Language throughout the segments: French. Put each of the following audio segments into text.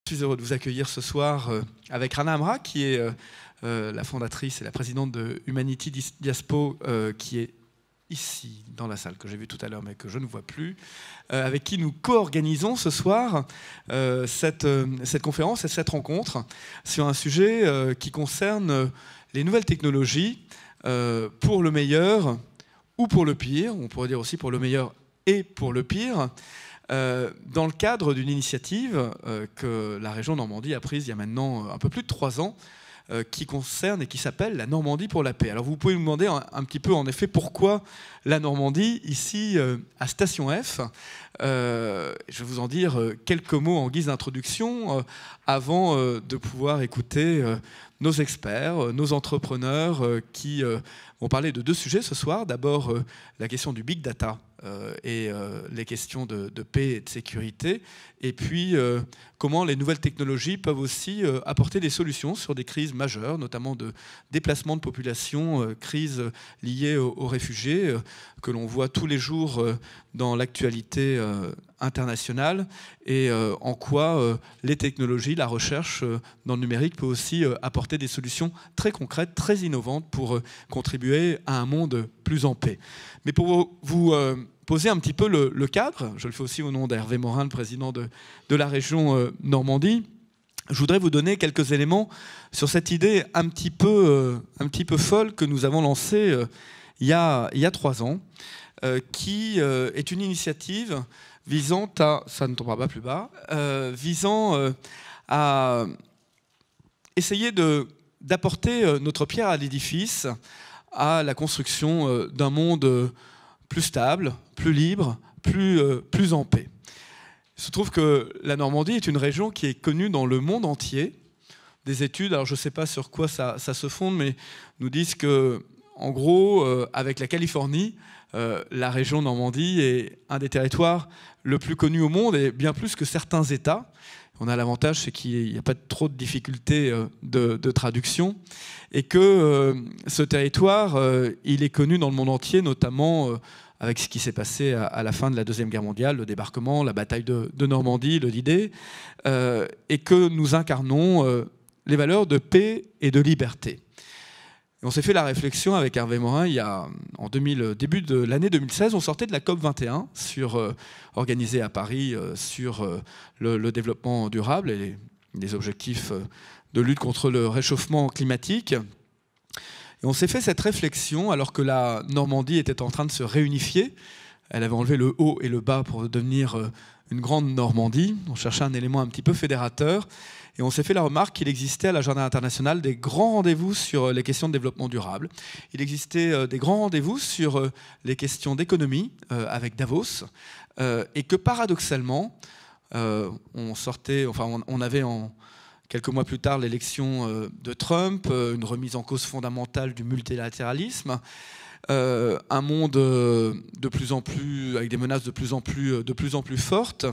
Je suis heureux de vous accueillir ce soir avec Rana Amra, qui est la fondatrice et la présidente de Humanity Diaspo, qui est ici dans la salle, que j'ai vue tout à l'heure mais que je ne vois plus, avec qui nous co-organisons ce soir cette conférence et cette rencontre sur un sujet qui concerne les nouvelles technologies pour le meilleur ou pour le pire, on pourrait dire aussi pour le meilleur et pour le pire, dans le cadre d'une initiative que la région Normandie a prise il y a maintenant un peu plus de 3 ans, qui concerne et qui s'appelle la Normandie pour la paix. Alors vous pouvez me demander un petit peu en effet pourquoi la Normandie ici à Station F. Je vais vous en dire quelques mots en guise d'introduction avant de pouvoir écouter nos experts, nos entrepreneurs qui vont parler de 2 sujets ce soir. D'abord la question du big data et les questions de paix et de sécurité, et puis comment les nouvelles technologies peuvent aussi apporter des solutions sur des crises majeures, notamment de déplacement de population, crises liées aux réfugiés, que l'on voit tous les jours dans l'actualité internationale, et en quoi les technologies, la recherche dans le numérique peut aussi apporter des solutions très concrètes, très innovantes pour contribuer à un monde plus en paix. Mais pour vous poser un petit peu le cadre, je le fais aussi au nom d'Hervé Morin, le président de la région Normandie, je voudrais vous donner quelques éléments sur cette idée un petit peu folle que nous avons lancée il y a 3 ans, qui est une initiative visant à, ça ne tombera pas plus bas, visant à essayer d'apporter notre pierre à l'édifice à la construction d'un monde plus stable, plus libre, plus en paix. Il se trouve que la Normandie est une région qui est connue dans le monde entier. Des études, alors je ne sais pas sur quoi ça se fonde, mais nous disent que, en gros, avec la Californie, la région Normandie est un des territoires le plus connu au monde, et bien plus que certains États. On a l'avantage, c'est qu'il n'y a pas trop de difficultés de traduction, et que ce territoire, il est connu dans le monde entier, notamment avec ce qui s'est passé à la fin de la Deuxième Guerre mondiale, le débarquement, la bataille de Normandie, le D-Day, et que nous incarnons les valeurs de paix et de liberté. Et on s'est fait la réflexion avec Hervé Morin, début de l'année 2016, on sortait de la COP21 organisée à Paris sur le développement durable et les objectifs de lutte contre le réchauffement climatique. Et on s'est fait cette réflexion alors que la Normandie était en train de se réunifier. Elle avait enlevé le haut et le bas pour devenir une grande Normandie. On cherchait un élément un petit peu fédérateur. Et on s'est fait la remarque qu'il existait à l'agenda international des grands rendez-vous sur les questions de développement durable. Il existait des grands rendez-vous sur les questions d'économie avec Davos. Et que paradoxalement, on avait quelques mois plus tard l'élection de Trump, une remise en cause fondamentale du multilatéralisme, un monde de plus en plus, avec des menaces de plus en plus fortes,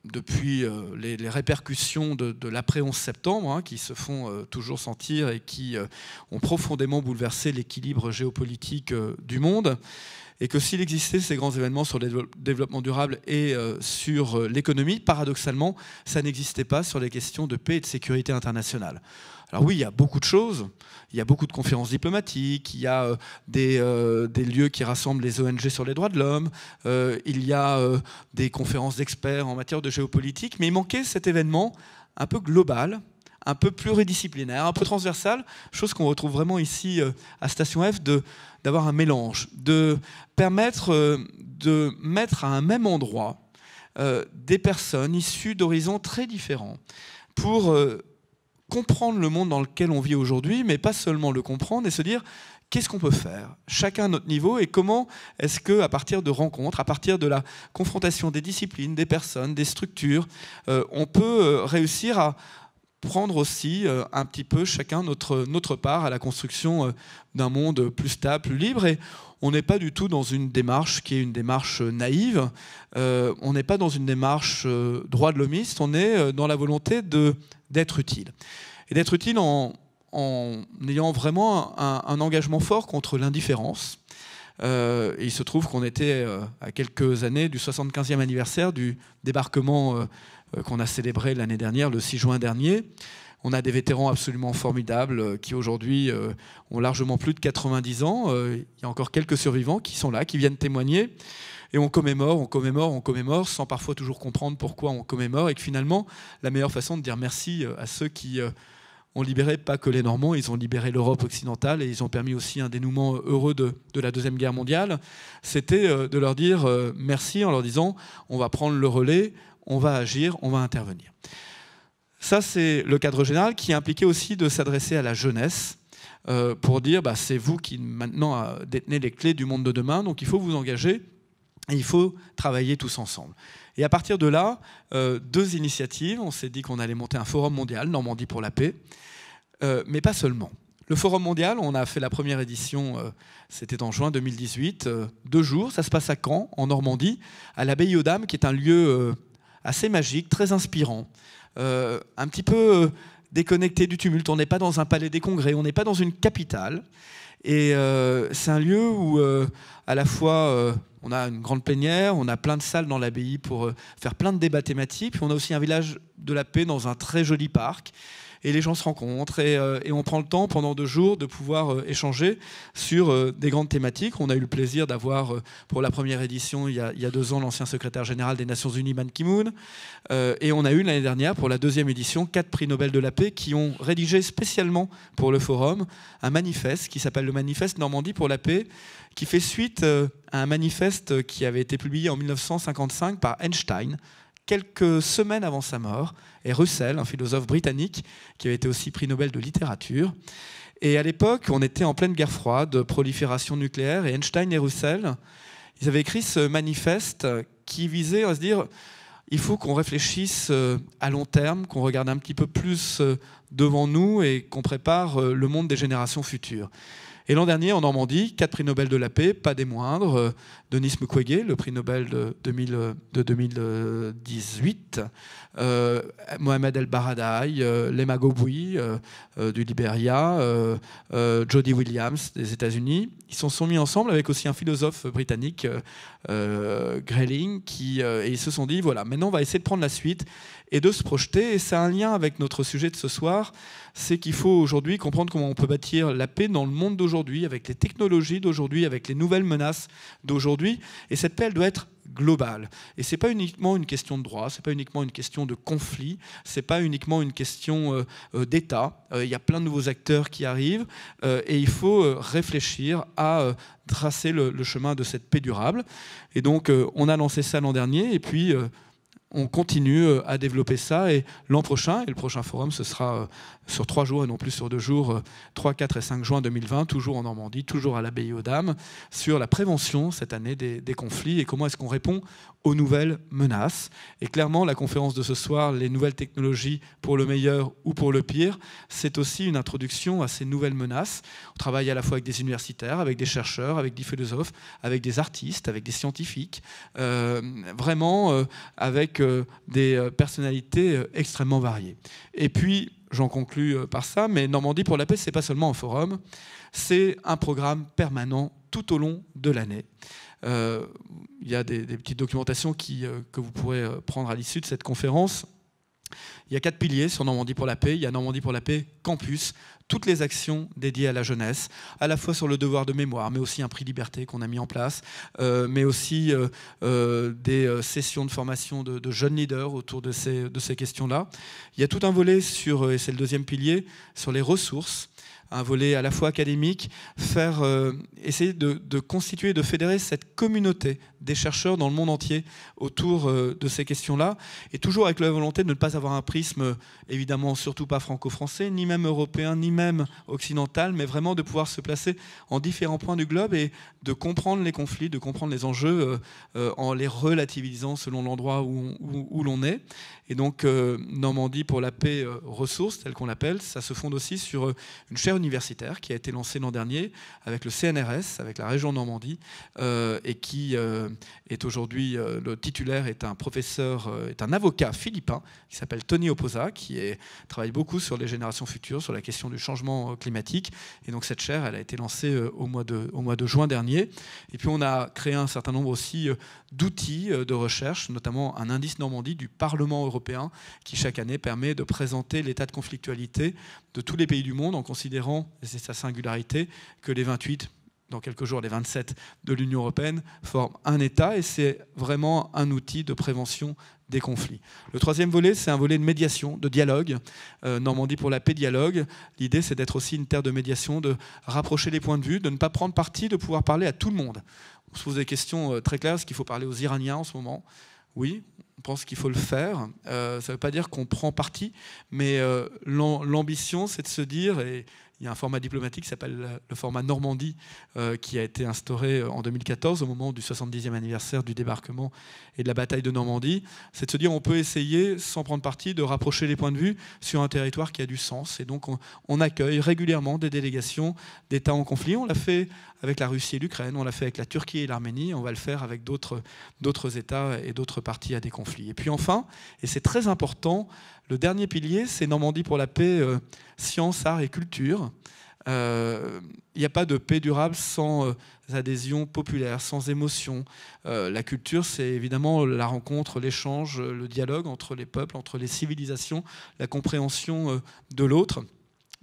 depuis les répercussions de l'après 11 septembre, qui se font toujours sentir et qui ont profondément bouleversé l'équilibre géopolitique du monde. Et que s'il existait ces grands événements sur le développement durable et sur l'économie, paradoxalement, ça n'existait pas sur les questions de paix et de sécurité internationale. Alors oui, il y a beaucoup de choses. Il y a beaucoup de conférences diplomatiques, il y a des lieux qui rassemblent les ONG sur les droits de l'homme, il y a des conférences d'experts en matière de géopolitique, mais il manquait cet événement un peu global, un peu pluridisciplinaire, un peu transversal, chose qu'on retrouve vraiment ici à Station F, d'avoir un mélange, de permettre de mettre à un même endroit des personnes issues d'horizons très différents pour comprendre le monde dans lequel on vit aujourd'hui, mais pas seulement le comprendre et se dire qu'est-ce qu'on peut faire, chacun à notre niveau, et comment est-ce qu'à partir de rencontres, à partir de la confrontation des disciplines, des personnes, des structures, on peut réussir à prendre aussi un petit peu chacun notre part à la construction d'un monde plus stable, plus libre. Et on n'est pas du tout dans une démarche qui est une démarche naïve, on n'est pas dans une démarche droit de l'homiste, on est dans la volonté d'être utile. Et d'être utile en ayant vraiment un engagement fort contre l'indifférence. Et il se trouve qu'on était à quelques années du 75e anniversaire du débarquement qu'on a célébré l'année dernière, le 6 juin dernier. On a des vétérans absolument formidables qui aujourd'hui ont largement plus de 90 ans. Il y a encore quelques survivants qui sont là, qui viennent témoigner. Et on commémore, sans parfois toujours comprendre pourquoi on commémore. Et que finalement, la meilleure façon de dire merci à ceux qui ont libéré pas que les Normands, ils ont libéré l'Europe occidentale et ils ont permis aussi un dénouement heureux de la Deuxième Guerre mondiale, c'était de leur dire merci en leur disant on va prendre le relais, on va agir, on va intervenir. Ça, c'est le cadre général qui impliquait aussi de s'adresser à la jeunesse pour dire c'est vous qui maintenant détenez les clés du monde de demain, donc il faut vous engager et il faut travailler tous ensemble. Et à partir de là, deux initiatives. On s'est dit qu'on allait monter un forum mondial, Normandie pour la paix, mais pas seulement. Le forum mondial, on a fait la première édition, c'était en juin 2018, 2 jours. Ça se passe à Caen, en Normandie, à l'abbaye aux Dames, qui est un lieu assez magique, très inspirant. Un petit peu déconnecté du tumulte. On n'est pas dans un palais des congrès, on n'est pas dans une capitale. Et c'est un lieu où, à la fois, on a une grande plénière, on a plein de salles dans l'abbaye pour faire plein de débats thématiques. Puis on a aussi un village de la paix dans un très joli parc. Et les gens se rencontrent et on prend le temps pendant 2 jours de pouvoir échanger sur des grandes thématiques. On a eu le plaisir d'avoir pour la première édition il y a 2 ans l'ancien secrétaire général des Nations Unies Ban Ki-moon et on a eu l'année dernière pour la 2e édition 4 prix Nobel de la paix qui ont rédigé spécialement pour le forum un manifeste qui s'appelle le manifeste Normandie pour la paix, qui fait suite à un manifeste qui avait été publié en 1955 par Einstein quelques semaines avant sa mort, et Russell, un philosophe britannique, qui avait été aussi prix Nobel de littérature. Et à l'époque, on était en pleine guerre froide, prolifération nucléaire, et Einstein et Russell, ils avaient écrit ce manifeste qui visait à se dire il faut qu'on réfléchisse à long terme, qu'on regarde un petit peu plus devant nous et qu'on prépare le monde des générations futures. Et l'an dernier, en Normandie, 4 prix Nobel de la paix, pas des moindres. Denis Mukwege, le prix Nobel de 2018. Mohamed El Baradei, Lema Gobui du Libéria, Jody Williams des États-Unis. Ils se sont mis ensemble avec aussi un philosophe britannique, Grayling, et ils se sont dit, voilà, maintenant on va essayer de prendre la suite et de se projeter. Et ça a un lien avec notre sujet de ce soir, c'est qu'il faut aujourd'hui comprendre comment on peut bâtir la paix dans le monde d'aujourd'hui, avec les technologies d'aujourd'hui, avec les nouvelles menaces d'aujourd'hui. Et cette paix, elle doit être globale. Et ce n'est pas uniquement une question de droit, ce n'est pas uniquement une question de conflit, ce n'est pas uniquement une question d'État. Il y a plein de nouveaux acteurs qui arrivent et il faut réfléchir à tracer le chemin de cette paix durable. Et donc, on a lancé ça l'an dernier et puis on continue à développer ça. Et l'an prochain, et le prochain forum, ce sera sur 3 jours et non plus sur 2 jours, 3, 4 et 5 juin 2020, toujours en Normandie, toujours à l'abbaye aux Dames, sur la prévention cette année des conflits et comment est-ce qu'on répond aux nouvelles menaces. Et clairement, la conférence de ce soir, les nouvelles technologies pour le meilleur ou pour le pire, c'est aussi une introduction à ces nouvelles menaces. On travaille à la fois avec des universitaires, avec des chercheurs, avec des philosophes, avec des artistes, avec des scientifiques, vraiment avec des personnalités extrêmement variées. Et puis, j'en conclus par ça, mais Normandie pour la paix, ce n'est pas seulement un forum, c'est un programme permanent tout au long de l'année. Il y a des petites documentations que vous pourrez prendre à l'issue de cette conférence. Il y a 4 piliers sur Normandie pour la paix. Il y a Normandie pour la paix Campus, toutes les actions dédiées à la jeunesse, à la fois sur le devoir de mémoire, mais aussi un prix Liberté qu'on a mis en place, mais aussi des sessions de formation de jeunes leaders autour de ces questions-là. Il y a tout un volet et c'est le 2e pilier, sur les ressources, un volet à la fois académique, essayer de constituer, de fédérer cette communauté des chercheurs dans le monde entier autour de ces questions-là, et toujours avec la volonté de ne pas avoir un prisme, évidemment, surtout pas franco-français, ni même européen, ni même occidental, mais vraiment de pouvoir se placer en différents points du globe et de comprendre les conflits, de comprendre les enjeux en les relativisant selon l'endroit où l'on est. Et donc, Normandie pour la paix ressources, telle qu'on l'appelle, ça se fonde aussi sur une chaire universitaire qui a été lancé l'an dernier avec le CNRS, avec la région Normandie, et qui est aujourd'hui, le titulaire est un professeur, est un avocat philippin qui s'appelle Tony Oposa, qui travaille beaucoup sur les générations futures, sur la question du changement climatique. Et donc cette chaire, elle a été lancée au mois de juin dernier. Et puis on a créé un certain nombre aussi d'outils de recherche, notamment un indice Normandie du Parlement européen qui chaque année permet de présenter l'état de conflictualité de tous les pays du monde en considérant, et c'est sa singularité, que les 28, dans quelques jours les 27 de l'Union européenne, forment un État et c'est vraiment un outil de prévention des conflits. Le troisième volet, c'est un volet de médiation, de dialogue. Normandie pour la paix, dialogue. L'idée, c'est d'être aussi une terre de médiation, de rapprocher les points de vue, de ne pas prendre parti, de pouvoir parler à tout le monde. On se pose des questions très claires. Est-ce qu'il faut parler aux Iraniens en ce moment ? Oui, on pense qu'il faut le faire. Ça ne veut pas dire qu'on prend parti, mais l'ambition, c'est de se dire, et il y a un format diplomatique qui s'appelle le format Normandie, qui a été instauré en 2014, au moment du 70e anniversaire du débarquement et de la bataille de Normandie. C'est de se dire on peut essayer, sans prendre parti, de rapprocher les points de vue sur un territoire qui a du sens. Et donc on accueille régulièrement des délégations d'États en conflit. On l'a fait avec la Russie et l'Ukraine, on l'a fait avec la Turquie et l'Arménie, on va le faire avec d'autres États et d'autres parties à des conflits. Et puis enfin, et c'est très important, le dernier pilier, c'est Normandie pour la paix, sciences, arts et culture. Il n'y a pas de paix durable sans adhésion populaire, sans émotion. La culture, c'est évidemment la rencontre, l'échange, le dialogue entre les peuples, entre les civilisations, la compréhension de l'autre.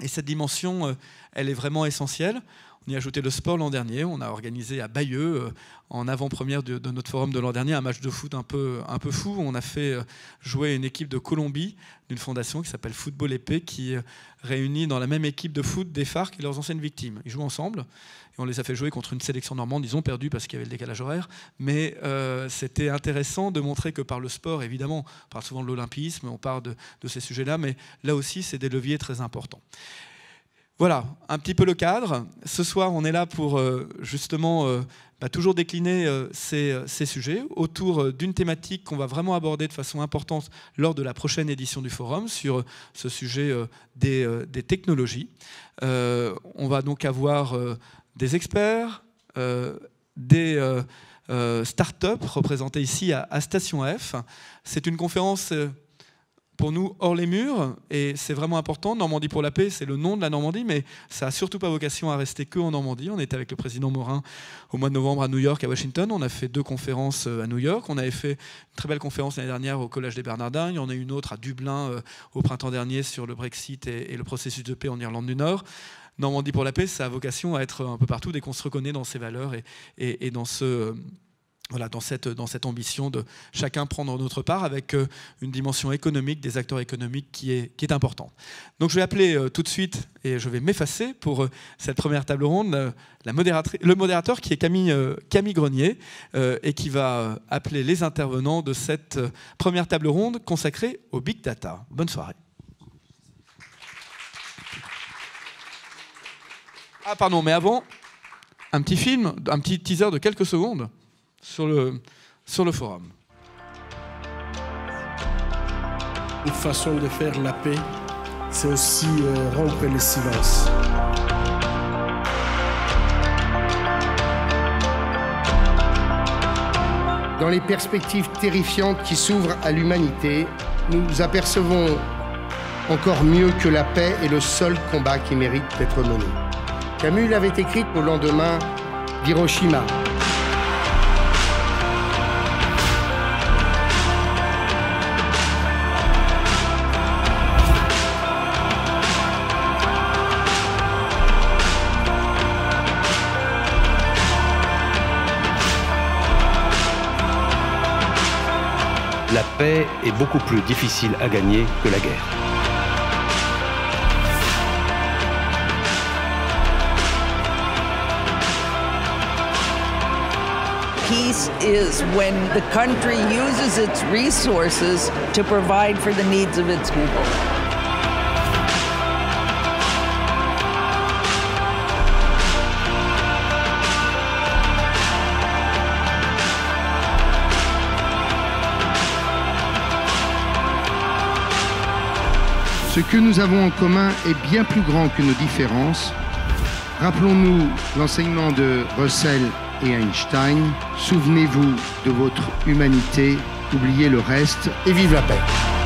Et cette dimension, elle est vraiment essentielle. On y a ajouté le sport l'an dernier. On a organisé à Bayeux, en avant-première de notre forum de l'an dernier, un match de foot un peu fou. On a fait jouer une équipe de Colombie, d'une fondation qui s'appelle Football Épée, qui réunit dans la même équipe de foot des FARC et leurs anciennes victimes. Ils jouent ensemble. Et on les a fait jouer contre une sélection normande. Ils ont perdu parce qu'il y avait le décalage horaire. Mais c'était intéressant de montrer que par le sport, évidemment, on parle souvent de l'olympisme, on parle de ces sujets-là, mais là aussi, c'est des leviers très importants. Voilà, un petit peu le cadre. Ce soir, on est là pour justement toujours décliner ces sujets autour d'une thématique qu'on va vraiment aborder de façon importante lors de la prochaine édition du forum sur ce sujet des technologies. On va donc avoir des experts, des start-up représentés ici à Station F. C'est une conférence pour nous hors les murs, et c'est vraiment important. Normandie pour la paix, c'est le nom de la Normandie, mais ça n'a surtout pas vocation à rester que en Normandie. On était avec le président Morin au mois de novembre à New York, à Washington. On a fait 2 conférences à New York. On avait fait une très belle conférence l'année dernière au Collège des Bernardins. Il y en a une autre à Dublin au printemps dernier sur le Brexit et le processus de paix en Irlande du Nord. Normandie pour la paix, ça a vocation à être un peu partout dès qu'on se reconnaît dans ces valeurs et dans ce... Voilà, dans cette ambition de chacun prendre notre part avec une dimension économique, des acteurs économiques qui est importante. Donc je vais appeler tout de suite, et je vais m'effacer pour cette première table ronde, le modérateur qui est Camille Grenier, et qui va appeler les intervenants de cette première table ronde consacrée au Big Data. Bonne soirée. Ah pardon, mais avant, un petit film, un petit teaser de quelques secondes sur le forum. Une façon de faire la paix, c'est aussi rompre le silence. Dans les perspectives terrifiantes qui s'ouvrent à l'humanité, nous apercevons encore mieux que la paix est le seul combat qui mérite d'être mené. Camus l'avait écrite au lendemain d'Hiroshima. La paix est beaucoup plus difficile à gagner que la guerre. Peace is when the country uses its resources to provide for the needs of its people. Ce que nous avons en commun est bien plus grand que nos différences. Rappelons-nous l'enseignement de Russell et Einstein. Souvenez-vous de votre humanité, oubliez le reste et vive la paix.